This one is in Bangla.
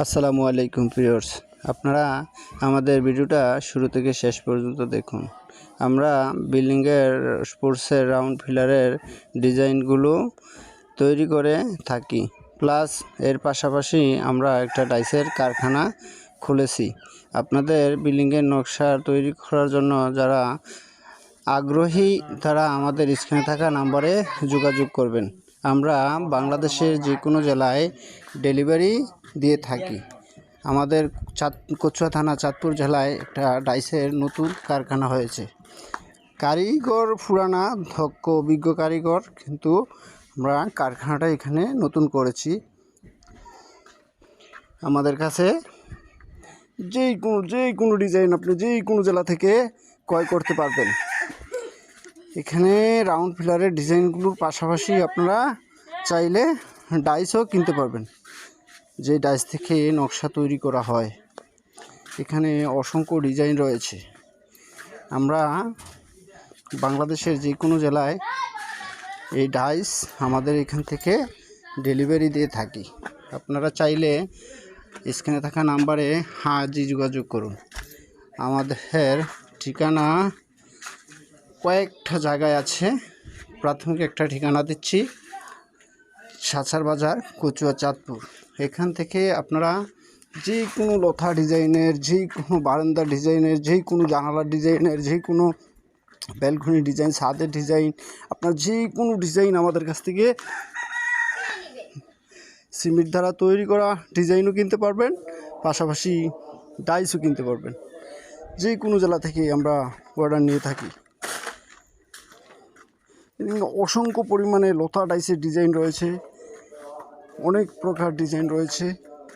আসসালামু আলাইকুম ভিউয়ার্স, আপনারা আমাদের ভিডিওটা শুরু থেকে শেষ পর্যন্ত দেখুন। আমরা বিল্ডিংয়ের স্পোর্টসের রাউন্ড ফিলারের ডিজাইনগুলো তৈরি করে থাকি, প্লাস এর পাশাপাশি আমরা একটা ডাইসের কারখানা খুলেছি। আপনাদের বিল্ডিংয়ের নকশা তৈরি করার জন্য যারা আগ্রহী তারা আমাদের স্ক্রিনে থাকা নাম্বারে যোগাযোগ করবেন। আমরা বাংলাদেশের যে কোনো জেলায় ডেলিভারি দিয়ে থাকি। আমাদের কচুয়া থানা চাঁদপুর জেলায় একটা ডাইসের নতুন কারখানা হয়েছে। কারিগর পুরানা দক্ষ অভিজ্ঞ কারিগর, কিন্তু আমরা কারখানাটা এখানে নতুন করেছি। আমাদের কাছে যেই কোনো ডিজাইন আপনি যেই কোনো জেলা থেকে ক্রয় করতে পারবেন। এখানে রাউন্ড ফিলারের ডিজাইনগুলোর পাশাপাশি আপনারা চাইলে ডাইসও কিনতে পারবেন, যে ডাইস থেকে নকশা তৈরি করা হয়। এখানে অসংখ্য ডিজাইন রয়েছে। আমরা বাংলাদেশের যে কোনো জেলায় এই ডাইস আমাদের এখান থেকে ডেলিভারি দিয়ে থাকি। আপনারা চাইলে স্ক্রিনে থাকা নাম্বারে আজই যোগাযোগ করুন। আমাদের ঠিকানা কয়েকটা জায়গায় আছে। প্রাথমিক একটা ঠিকানা দিচ্ছি, সাচার বাজার, কচুয়া, চাঁদপুর। এখান থেকে আপনারা যে কোনো লতা ডিজাইনের, যে কোনো বারান্দা ডিজাইনের, যে কোনো জানালার ডিজাইনের, যে কোনো ব্যালকনি ডিজাইন, ছাদের ডিজাইন, আপনার যে কোনো ডিজাইন আমাদের কাছ থেকে সিমেন্ট দ্বারা তৈরি করা ডিজাইনও কিনতে পারবেন, পাশাপাশি ডাইসও কিনতে পারবেন। যে কোনো জেলা থেকে আমরা অর্ডার নিয়ে থাকি। অসংখ্য পরিমাণে লতা ডাইসের ডিজাইন রয়েছে, অনেক প্রকার ডিজাইন রয়েছে।